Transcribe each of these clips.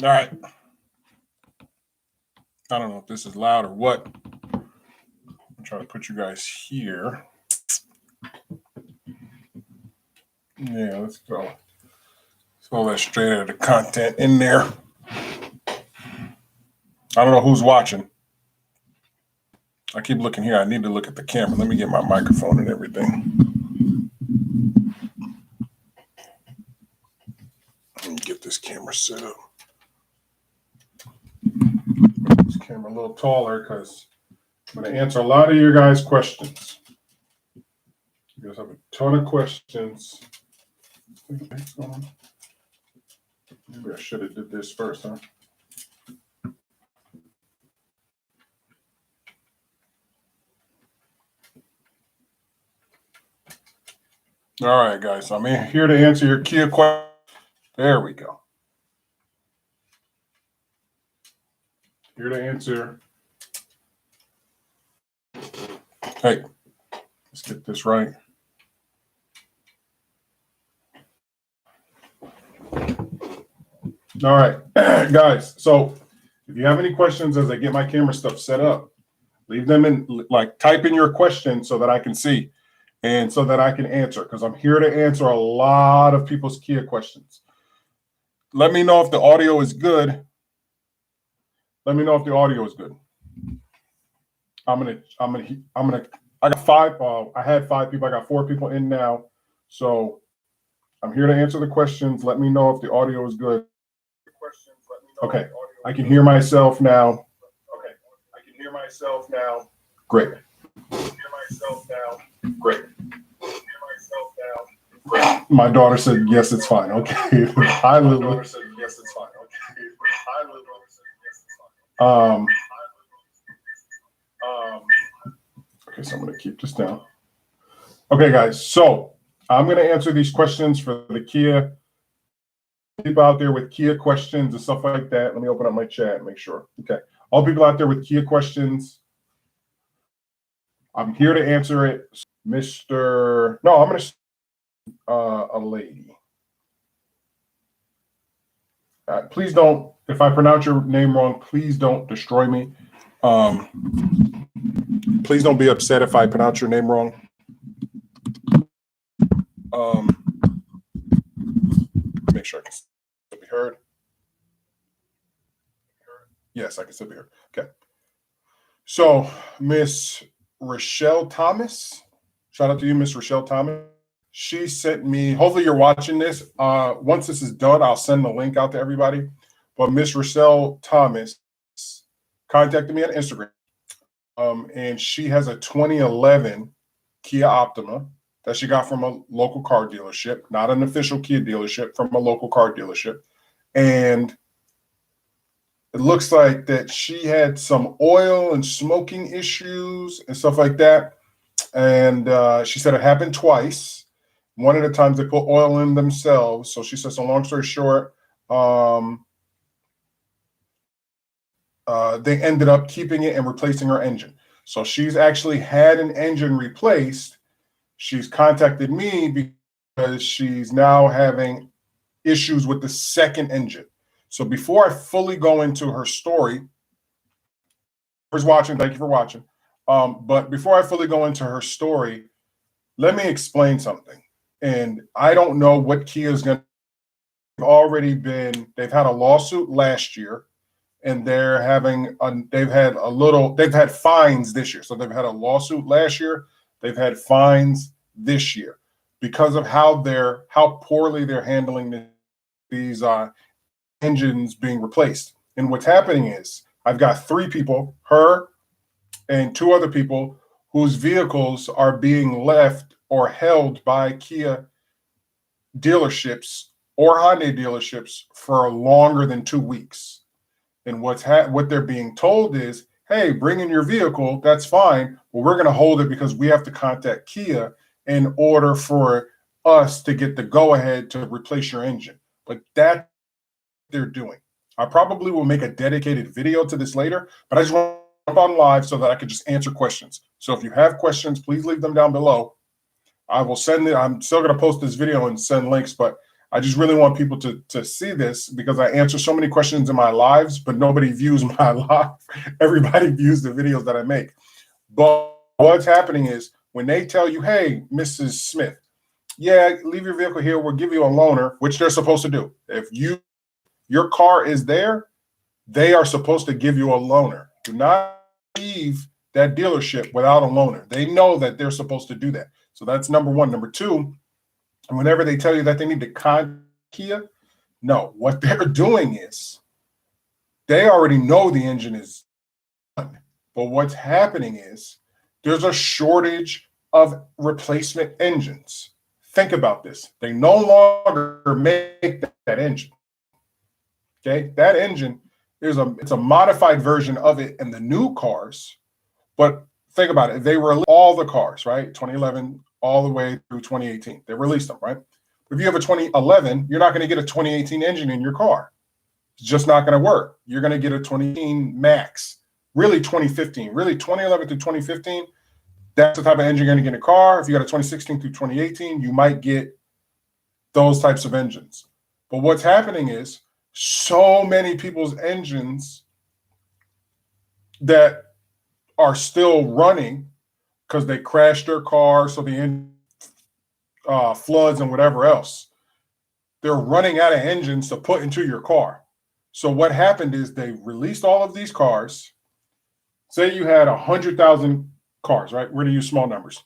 All right. I don't know if this is loud or what. I'm trying to put you guys here. Yeah, let's go. Let's throw that straight out of the content in there. I don't know who's watching. I keep looking here. I need to look at the camera. Let me get my microphone and everything. Let me get this camera set up. Make this camera a little taller because I'm going to answer a lot of your guys' questions. You guys have a ton of questions. Maybe I should have did this first, huh? All right, guys. So I'm here to answer your Kia question. There we go. Here to answer. Hey, let's get this right. All right, guys. So if you have any questions as I get my camera stuff set up, leave them in, like type in your question so that I can see and so that I can answer, because I'm here to answer a lot of people's Kia questions. Let me know if the audio is good. Let me know if the audio is good. I got five. I had 5 people. I got 4 people in now. So I'm here to answer the questions. Let me know if the audio is good. Okay. I can hear myself now. Okay. I can hear myself now. Great. I can hear myself now. Great. I can hear myself now. Great. My daughter said, yes, it's fine. Okay. Hi, Lulu. My daughter said, yes, it's fine. Okay. Hi, Lulu. Okay, so I'm going to keep this down. Okay, guys. So I'm going to answer these questions for the Kia. People out there with Kia questions and stuff like that. Let me open up my chat and make sure. Okay. All people out there with Kia questions, I'm here to answer it. I'm going to a lady. Please don't, if I pronounce your name wrong, please don't destroy me. Please don't be upset if I pronounce your name wrong. Make sure I can still be heard. Yes, I can still be heard. Okay. So, Miss Rochelle Thomas, shout out to you, Miss Rochelle Thomas. She sent me, hopefully you're watching this. Once this is done, I'll send the link out to everybody. But Miss Rochelle Thomas contacted me on Instagram. And she has a 2011 Kia Optima that she got from a local car dealership, not an official Kia dealership, from a local car dealership. And it looks like that she had some oil and smoking issues and stuff like that. And she said it happened twice. One of the times they put oil in themselves. So she said, so long story short, they ended up keeping it and replacing her engine. So she's actually had an engine replaced. She's contacted me because she's now having issues with the second engine. So before I fully go into her story, whoever's watching, thank you for watching. But before I fully go into her story, let me explain something. And I don't know what Kia is going to they've had a lawsuit last year. And they've had fines this year. So they've had a lawsuit last year. They've had fines this year because of how poorly they're handling these engines being replaced. And what's happening is I've got 3 people, her and 2 other people, whose vehicles are being left or held by Kia dealerships or Hyundai dealerships for longer than 2 weeks. And what they're being told is, hey, bring in your vehicle, that's fine, but we're going to hold it because we have to contact Kia in order for us to get the go-ahead to replace your engine. But that they're doing. I probably will make a dedicated video to this later, but I just want to jump on live so that I can just answer questions. So if you have questions, please leave them down below. I will send it. I'm still going to post this video and send links, but I just really want people to see this because I answer so many questions in my lives, but nobody views my live. Everybody views the videos that I make. But what's happening is when they tell you, hey, Mrs. Smith, yeah, leave your vehicle here, we'll give you a loaner, which they're supposed to do. If your car is there, they are supposed to give you a loaner. Do not leave that dealership without a loaner. They know that they're supposed to do that. So that's number one. Number two, whenever they tell you that they need to contact Kia, no, what they're doing is they already know the engine is done. But what's happening is there's a shortage of replacement engines. Think about this. They no longer make that engine. Okay, that engine it's a modified version of it in the new cars. But think about it. They released all the cars, right? 2011 all the way through 2018. They released them, right? If you have a 2011, you're not going to get a 2018 engine in your car. It's just not going to work. You're going to get a 2018 Max, really 2015, really 2011 through 2015. That's the type of engine you're going to get in a car. If you got a 2016 through 2018, you might get those types of engines. But what's happening is so many people's engines that are still running because they crashed their car, so the engine floods and whatever else. They're running out of engines to put into your car. So what happened is they released all of these cars. Say you had 100,000 cars, right? We're going to use small numbers.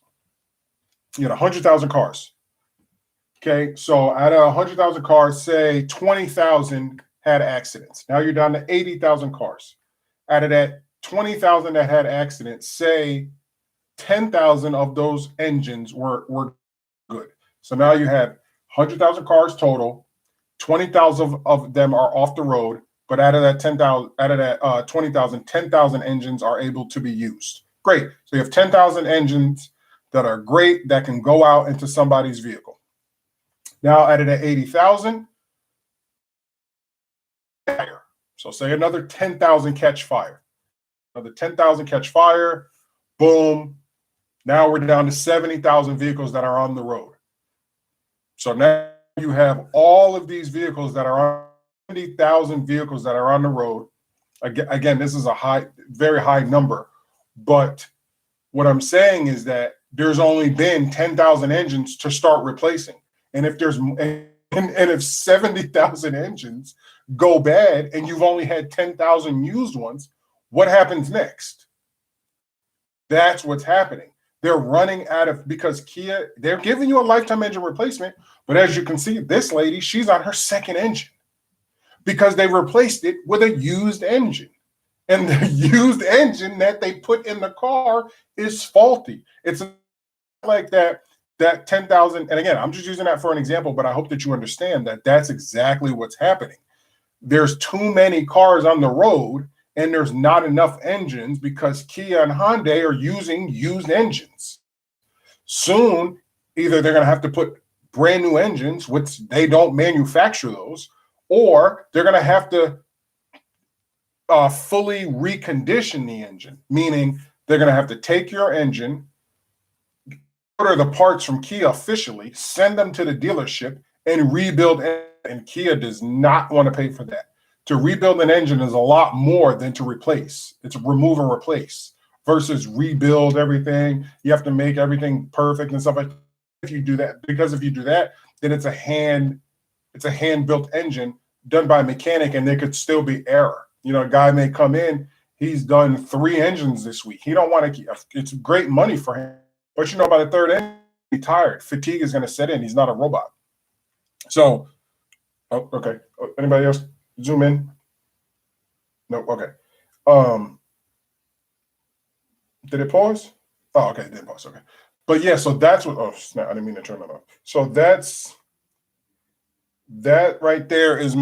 You had 100,000 cars. Okay, so out of 100,000 cars, say 20,000 had accidents. Now you're down to 80,000 cars. Out of that 20,000 that had accidents, say 10,000 of those engines were good. So now you have 100,000 cars total. 20,000 of them are off the road, but out of that 20,000, 10,000 engines are able to be used. Great. So you have 10,000 engines that are great that can go out into somebody's vehicle. Now out of that 80,000, fire. So say another 10,000 catch fire. Another 10,000 catch fire. Boom. Now we're down to 70,000 vehicles that are on the road. So now you have all of these vehicles that are on 70,000 vehicles that are on the road. Again, this is a very high number. But what I'm saying is that there's only been 10,000 engines to start replacing. And if 70,000 engines go bad and you've only had 10,000 used ones, what happens next? That's what's happening. They're running out of, because Kia, they're giving you a lifetime engine replacement. But as you can see, this lady, she's on her second engine because they replaced it with a used engine. And the used engine that they put in the car is faulty. It's like that 10,000. And again, I'm just using that for an example, but I hope that you understand that that's exactly what's happening. There's too many cars on the road and there's not enough engines because Kia and Hyundai are using used engines. Soon, either they're going to have to put brand new engines, which they don't manufacture those, or they're going to have to fully recondition the engine, meaning they're going to have to take your engine, order the parts from Kia officially, send them to the dealership, and rebuild. And Kia does not want to pay for that. To rebuild an engine is a lot more than to replace. It's remove and replace versus rebuild everything. You have to make everything perfect and stuff like that. If you do that, then it's a hand-built engine done by a mechanic, and there could still be error. You know, a guy may come in, he's done 3 engines this week. He don't want to keep, it's great money for him. But you know, by the third engine, he's tired. Fatigue is going to set in. He's not a robot. So, okay. Anybody else? Zoom in. No, okay. Did it pause? Oh, okay, it did pause. Okay. But yeah, so that's what, oh snap, I didn't mean to turn that off. So that right there is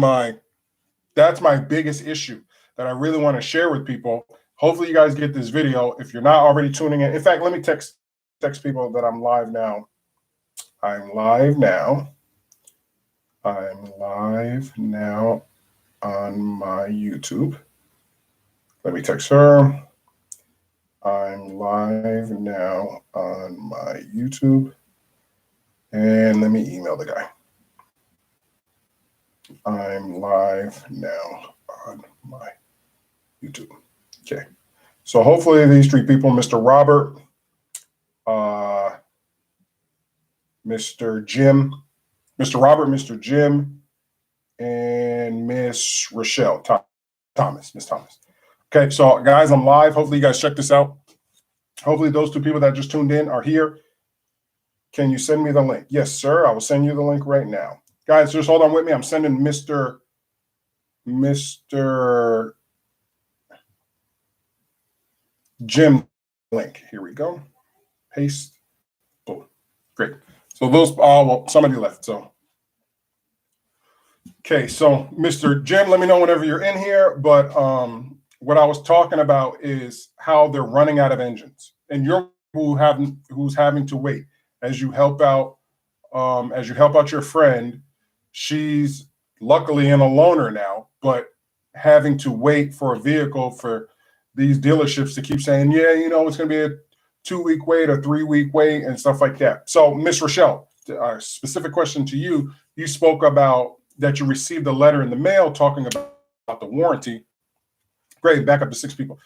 that's my biggest issue that I really want to share with people. Hopefully you guys get this video. If you're not already tuning in fact, let me text people that I'm live now. I'm live now on my YouTube. Let me text her. I'm live now on my YouTube. And let me email the guy. I'm live now on my YouTube. Okay. So hopefully these three people, Mr. Robert, Mr. Jim, Mr. Robert, Mr. Jim, and Miss Rochelle Thomas, Miss Thomas. Okay, so guys, I'm live. Hopefully you guys check this out. Hopefully those two people that just tuned in are here. Can you send me the link? Yes, sir. I will send you the link right now. Guys, just hold on with me. I'm sending Mr. Jim link. Here we go. Paste. Boom. Great. So those, well, somebody left. So, okay. So Mr. Jim, let me know whenever you're in here. But what I was talking about is how they're running out of engines, and you're who's having to wait as you help out your friend. She's luckily in a loaner now, but having to wait for a vehicle for these dealerships to keep saying, yeah, you know, it's going to be a 2-week wait or 3-week wait and stuff like that. So, Miss Rochelle, a specific question to you. You spoke about that you received a letter in the mail talking about the warranty. Great, back up to 6 people.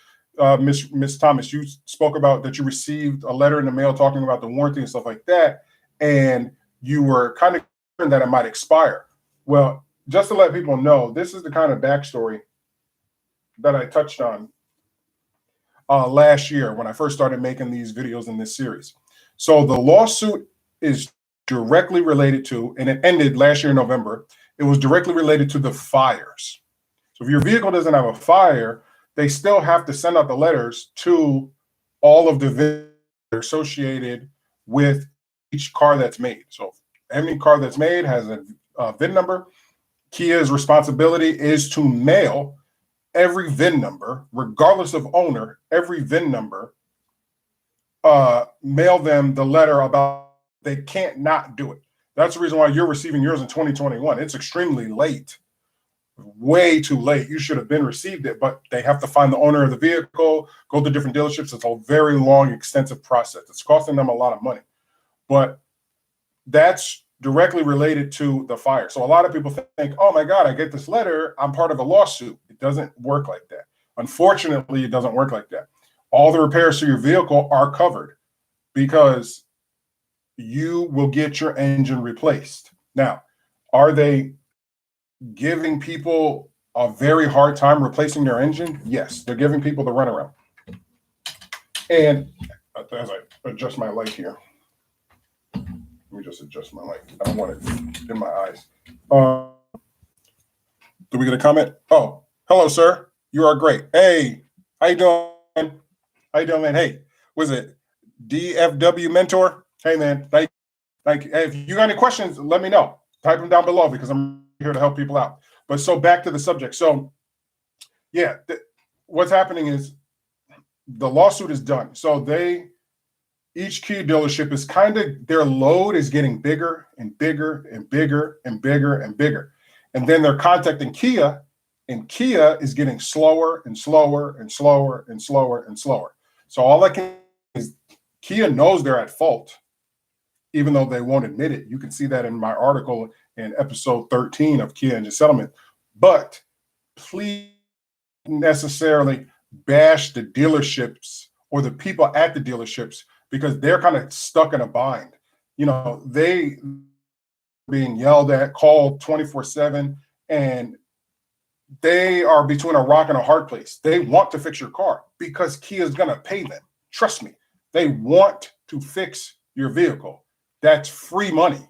Miss Thomas, you spoke about that you received a letter in the mail talking about the warranty and stuff like that, and you were kind of concerned that it might expire. Well, just to let people know, this is the kind of backstory that I touched on last year when I first started making these videos in this series. So the lawsuit is directly related to, and it ended last year in November, it was directly related to the fires. So if your vehicle doesn't have a fire, they still have to send out the letters to all of the vendors associated with each car that's made. So every car that's made has a VIN number. Kia's responsibility is to mail every VIN number, regardless of owner, every VIN number, mail them the letter about they can't not do it. That's the reason why you're receiving yours in 2021. It's extremely late. Way too late. You should have been received it, but they have to find the owner of the vehicle, go to different dealerships. It's a very long, extensive process. It's costing them a lot of money, but that's directly related to the fire. So a lot of people think, oh my God, I get this letter, I'm part of a lawsuit. It doesn't work like that. Unfortunately, it doesn't work like that. All the repairs to your vehicle are covered because you will get your engine replaced. Now, are they giving people a very hard time replacing their engine? Yes, they're giving people the runaround. And as I adjust my light here, let me just adjust my light. I don't want it in my eyes. Do we get a comment? Oh, hello, sir. You are great. Hey, how you doing? How you doing, man? Hey, was it DFW Mentor? Hey, man. Thank you. Hey, if you got any questions, let me know. Type them down below because I'm here to help people out. But so back to the subject. So, yeah, what's happening is the lawsuit is done. So each Kia dealership is kind of, their load is getting bigger and bigger and bigger and bigger and bigger. And then they're contacting Kia, and Kia is getting slower and slower and slower and slower and slower. So all I can is Kia knows they're at fault, even though they won't admit it. You can see that in my article in episode 13 of Kia Engine Settlement. But please necessarily bash the dealerships or the people at the dealerships because they're kind of stuck in a bind. You know, they being yelled at, called 24/7, and they are between a rock and a hard place. They want to fix your car because Kia is going to pay them. Trust me, they want to fix your vehicle. That's free money.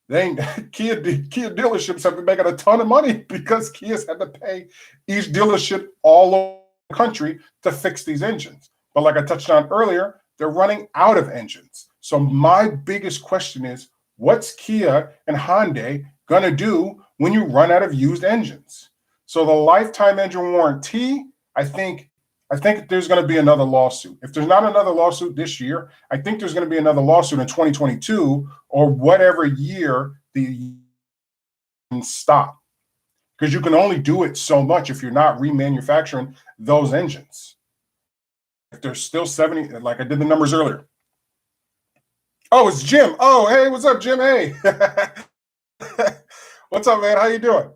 Kia dealerships have been making a ton of money because Kia's had to pay each dealership all over the country to fix these engines. But like I touched on earlier, they're running out of engines. So my biggest question is, what's Kia and Hyundai going to do when you run out of used engines? So the lifetime engine warranty, I think there's going to be another lawsuit. If there's not another lawsuit this year, I think there's going to be another lawsuit in 2022 or whatever year the stop. Because you can only do it so much if you're not remanufacturing those engines. If there's still 70, like I did the numbers earlier. Oh, it's Jim. Oh, hey, what's up, Jim? Hey. What's up, man? How you doing?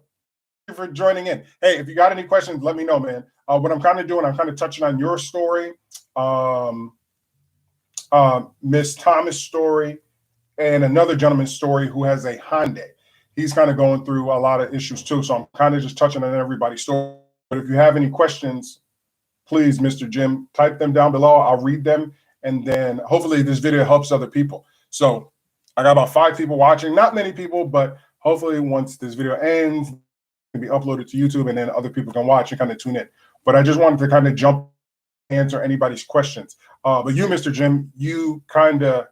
for joining in. Hey, if you got any questions, let me know, man. What I'm kind of doing, I'm kind of touching on your story, Miss Thomas' story, and another gentleman's story who has a Hyundai. He's kind of going through a lot of issues too. So I'm kind of just touching on everybody's story. But if you have any questions, please, Mr. Jim, type them down below. I'll read them. And then hopefully this video helps other people. So I got about 5 people watching, not many people, but hopefully once this video ends, it can be uploaded to YouTube and then other people can watch and kind of tune in. But I just wanted to kind of jump, answer anybody's questions. But you, Mr. Jim, you kind of,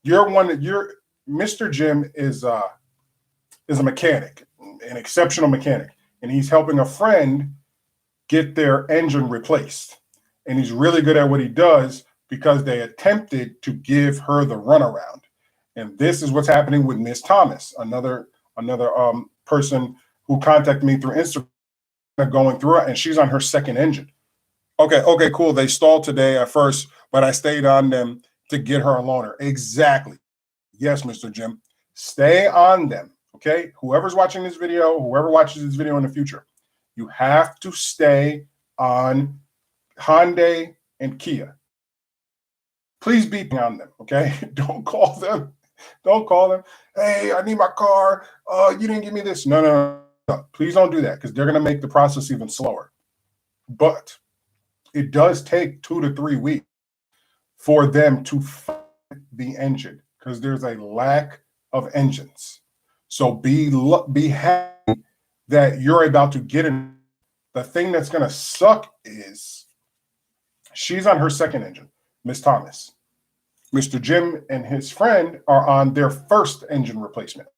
Mr. Jim is a mechanic, an exceptional mechanic, and he's helping a friend get their engine replaced. And he's really good at what he does because they attempted to give her the runaround. And this is what's happening with Miss Thomas, another person who contacted me through Instagram, going through it, and she's on her second engine. Okay, cool. They stalled today at first, but I stayed on them to get her a loaner. Exactly. Yes, Mr. Jim. Stay on them. Okay. Whoever's watching this video, whoever watches this video in the future, you have to stay on Hyundai and Kia. Please be on them. Okay. Don't call them. Don't call them. Hey, I need my car. You didn't give me this. No. Please don't do that because they're going to make the process even slower. But it does take 2 to 3 weeks for them to find the engine because there's a lack of engines. So be happy that you're about to get in. The thing that's going to suck is she's on her second engine, Miss Thomas. Mr. Jim and his friend are on their first engine replacement.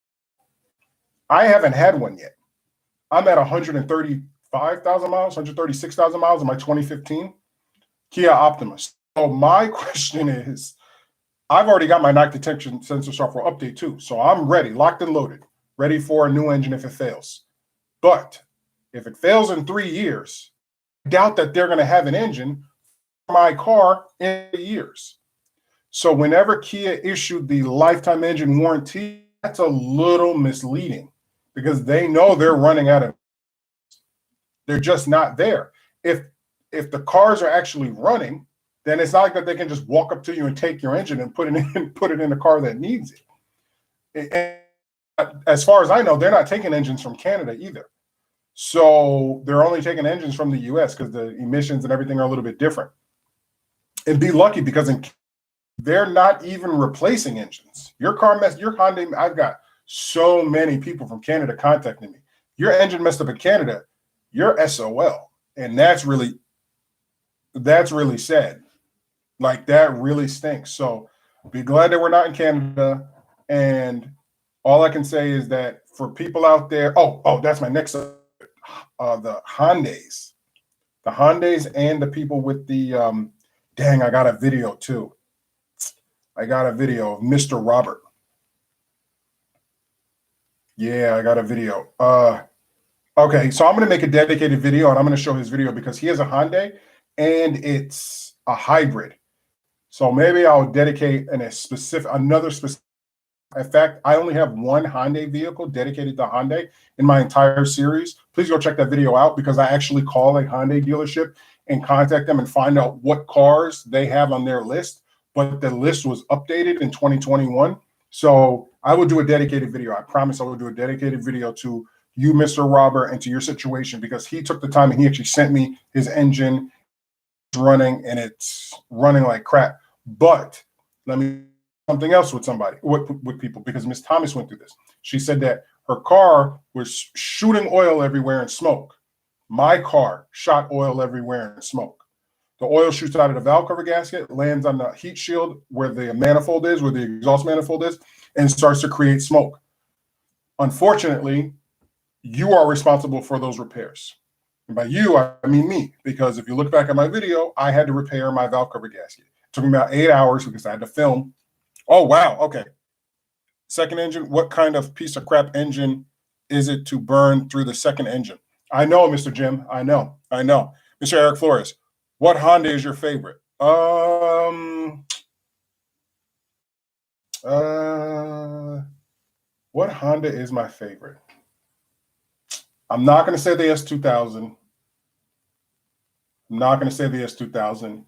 I haven't had one yet. I'm at 135,000 miles, 136,000 miles in my 2015 Kia Optima. So my question is, I've already got my knock detection sensor software update too. So I'm ready, locked and loaded, ready for a new engine if it fails. But if it fails in 3 years, I doubt that they're going to have an engine for my car in 3 years. So whenever Kia issued the lifetime engine warranty, that's a little misleading because they know they're running out of. They're just not there. If the cars are actually running, then it's not like that they can just walk up to you and take your engine and put it in the car that needs it. And as far as I know, they're not taking engines from Canada either. So they're only taking engines from the US because the emissions and everything are a little bit different. And be lucky because they're not even replacing engines. Your Hyundai, I've got so many people from Canada contacting me. Your engine messed up in Canada, you're SOL. And that's really sad. Like that really stinks. So be glad that we're not in Canada. And all I can say is that for people out there, that's my next the Hyundais. The Hyundais and the people with the I got a video too. I got a video of Mr. Robert. Yeah, I got a video. Okay, so I'm going to make a dedicated video and I'm going to show his video because he has a Hyundai and it's a hybrid. So maybe I'll dedicate another specific. In fact, I only have one Hyundai vehicle dedicated to Hyundai in my entire series. Please go check that video out because I actually call a Hyundai dealership and contact them and find out what cars they have on their list. But the list was updated in 2021. So I will do a dedicated video. I promise I will do a dedicated video to you, Mr. Robert, and to your situation because he took the time and he actually sent me his engine running and it's running like crap. But let me something else with people because Miss Thomas went through this. She said that her car was shooting oil everywhere and smoke. My car shot oil everywhere and smoke. The oil shoots out of the valve cover gasket, lands on the heat shield where the manifold is, where the exhaust manifold is, and starts to create smoke. Unfortunately, you are responsible for those repairs. And by you, I mean me, because if you look back at my video, I had to repair my valve cover gasket. It took me about 8 hours because I had to film. Oh, wow. Okay. Second engine. What kind of piece of crap engine is it to burn through the second engine? I know, Mr. Jim. I know. Mr. Eric Flores, what Honda is your favorite? What Honda is my favorite? I'm not going to say the S2000. I'm not going to say the S2000.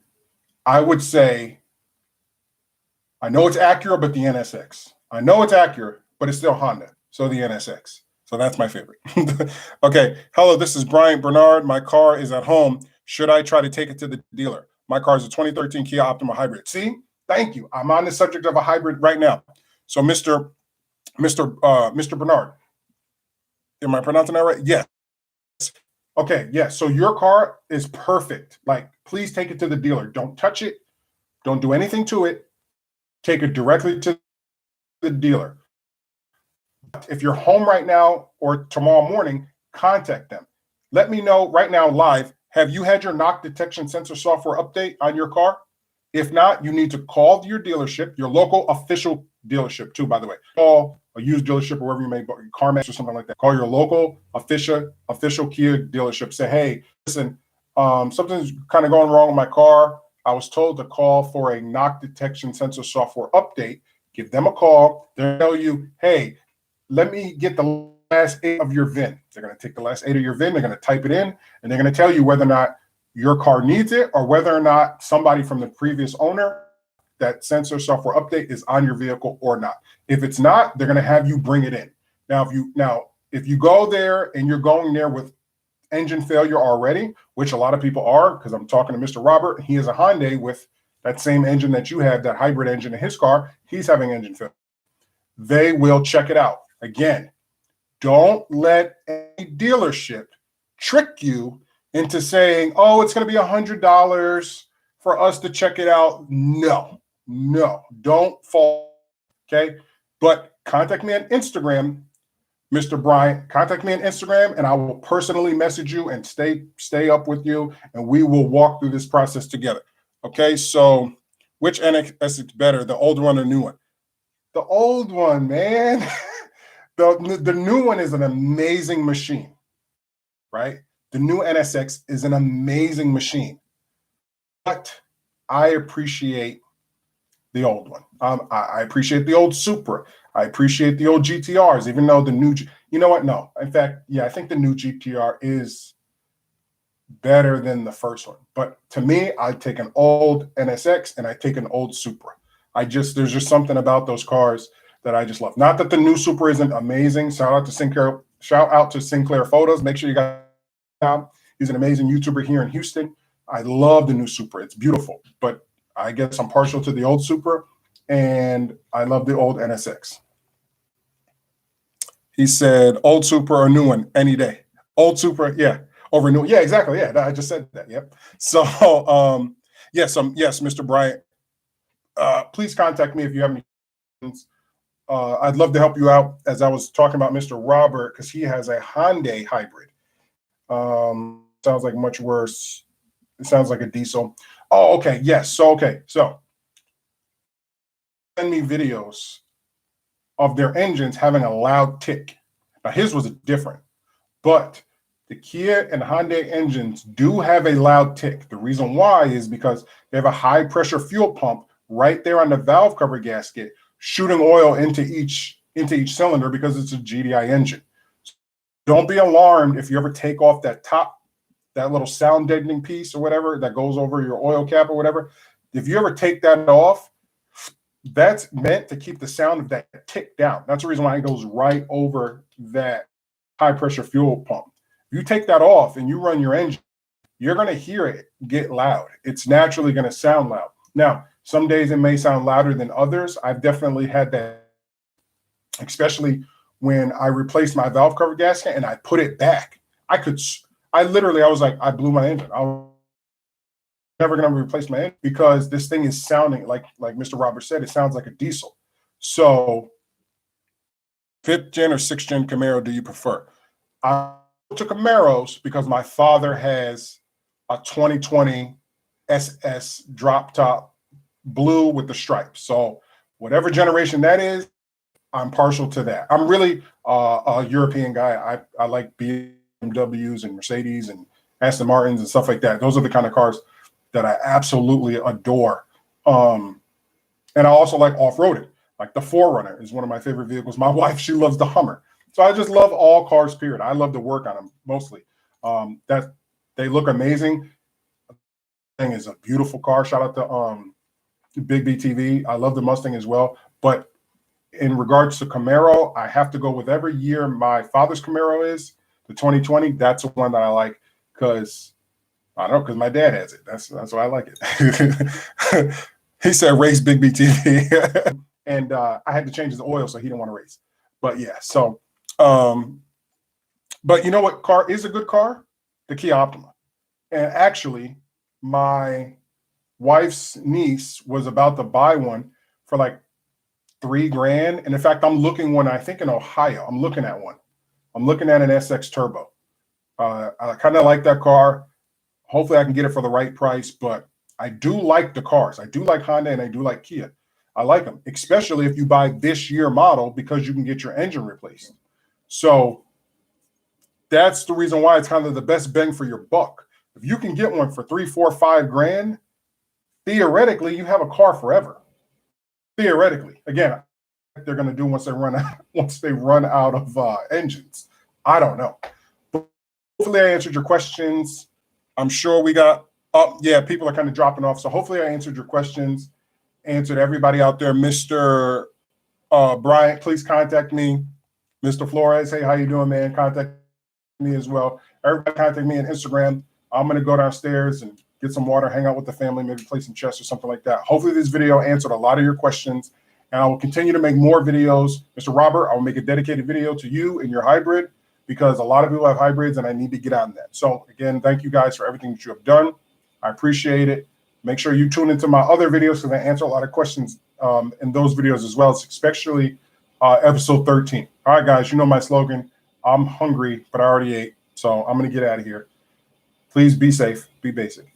I would say, I know it's Acura, but the NSX. I know it's Acura, but it's still Honda. So the NSX. So that's my favorite. Okay. Hello, this is Bryant Bernard. My car is at home. Should I try to take it to the dealer? My car is a 2013 Kia Optima hybrid. See, thank you. I'm on the subject of a hybrid right now. So Mr. Bernard, am I pronouncing that right? Yes. Okay. Yes. So your car is perfect. Like, please take it to the dealer. Don't touch it. Don't do anything to it. Take it directly to the dealer. If you're home right now or tomorrow morning, contact them. Let me know right now live. Have you had your knock detection sensor software update on your car? If not, you need to call your dealership, your local official dealership too, by the way. Call a used dealership or wherever you may go, CarMax or something like that. Call your local official Kia dealership. Say, hey, listen, something's kind of going wrong with my car. I was told to call for a knock detection sensor software update. Give them a call. They'll tell you, hey, let me get the last 8 of your VIN. They're going to take the last 8 of your VIN. They're going to type it in, and they're going to tell you whether or not your car needs it or whether or not somebody from the previous owner, that sensor software update is on your vehicle or not. If it's not, they're going to have you bring it in. Now, if you go there and you're going there with engine failure already, which a lot of people are, because I'm talking to Mr. Robert, he has a Hyundai with that same engine that you have, that hybrid engine in his car, he's having engine failure. They will check it out. Again, don't let any dealership trick you into saying, oh, it's going to be $100 for us to check it out. No, don't fall. Okay. But contact me on Instagram, Mr. Bryant. Contact me on Instagram and I will personally message you and stay up with you, and we will walk through this process together. Okay. So which NSX is better, the old one or new one? The old one, man. The new one is an amazing machine, right? The new NSX is an amazing machine, but I appreciate the old one. I appreciate the old Supra. I appreciate the old GTRs, even though the new, you know what? No, in fact, yeah, I think the new GTR is better than the first one. But to me, I take an old NSX and I take an old Supra. There's just something about those cars that I just love. Not that the new Supra isn't amazing. Shout out to Sinclair Photos. Make sure you guys out. He's an amazing YouTuber here in Houston. I love the new Supra. It's beautiful, but I guess I'm partial to the old Supra, and I love the old NSX. He said, old Supra or new one any day. Old Supra, yeah, over new. Yeah, exactly. Yeah, I just said that. Yep. So, yes, Mr. Bryant, please contact me if you have any questions. I'd love to help you out, as I was talking about Mr. Robert, because he has a Hyundai hybrid. Sounds like much worse. It sounds like a diesel. Oh, okay. Yes. So send me videos of their engines having a loud tick. Now his was different, but the Kia and Hyundai engines do have a loud tick. The reason why is because they have a high pressure fuel pump right there on the valve cover gasket, shooting oil into each cylinder because it's a GDI engine. So don't be alarmed if you ever take off that little sound deadening piece or whatever that goes over your oil cap or whatever. If you ever take that off, that's meant to keep the sound of that tick down. That's the reason why it goes right over that high pressure fuel pump. If you take that off and you run your engine, you're going to hear it get loud. It's naturally going to sound loud. Now, some days it may sound louder than others. I've definitely had that, especially when I replaced my valve cover gasket and I put it back. I was like, I blew my engine. I was never going to replace my engine because this thing is sounding like Mr. Robert said, it sounds like a diesel. So 5th gen or 6th gen Camaro do you prefer? I took Camaros because my father has a 2020 SS drop top blue with the stripes. So whatever generation that is, I'm partial to that. I'm really a European guy. I like BMWs and Mercedes and Aston Martins and stuff like that. Those are the kind of cars that I absolutely adore. And I also like off-roading. Like the 4Runner is one of my favorite vehicles. My wife, she loves the Hummer. So I just love all cars, period. I love to work on them mostly. That they look amazing. Thing is a beautiful car. Shout out to Big BTV. I love the Mustang as well. But in regards to Camaro, I have to go with every year my father's Camaro is, the 2020. That's the one that I like because I don't know, because my dad has it. That's why I like it. He said race Big BTV. And I had to change his oil, so he didn't want to race. But yeah, so but you know what car is a good car? The Kia Optima. And actually, my wife's niece was about to buy one for like $3,000. And in fact, I'm looking one, I think in Ohio. I'm looking at one. I'm looking at an SX Turbo. I kind of like that car. Hopefully I can get it for the right price, but I do like the cars. I do like Honda and I do like Kia. I like them, especially if you buy this year model because you can get your engine replaced. So that's the reason why it's kind of the best bang for your buck. If you can get one for $3, $4, $5,000, theoretically, you have a car forever. Theoretically, again, they're going to do once they run out of engines. I don't know. But hopefully, I answered your questions. I'm sure we got yeah, people are kind of dropping off. So hopefully, I answered your questions. Answered everybody out there. Mr. Bryant, please contact me. Mr. Flores, hey, how you doing, man? Contact me as well. Everybody contact me on Instagram. I'm going to go downstairs and get some water, hang out with the family, maybe play some chess or something like that. Hopefully this video answered a lot of your questions, and I will continue to make more videos. Mr. Robert, I will make a dedicated video to you and your hybrid because a lot of people have hybrids and I need to get on that. So again, thank you guys for everything that you have done. I appreciate it. Make sure you tune into my other videos because I answer a lot of questions in those videos as well, especially episode 13. All right, guys, you know my slogan. I'm hungry, but I already ate. So I'm going to get out of here. Please be safe, be basic.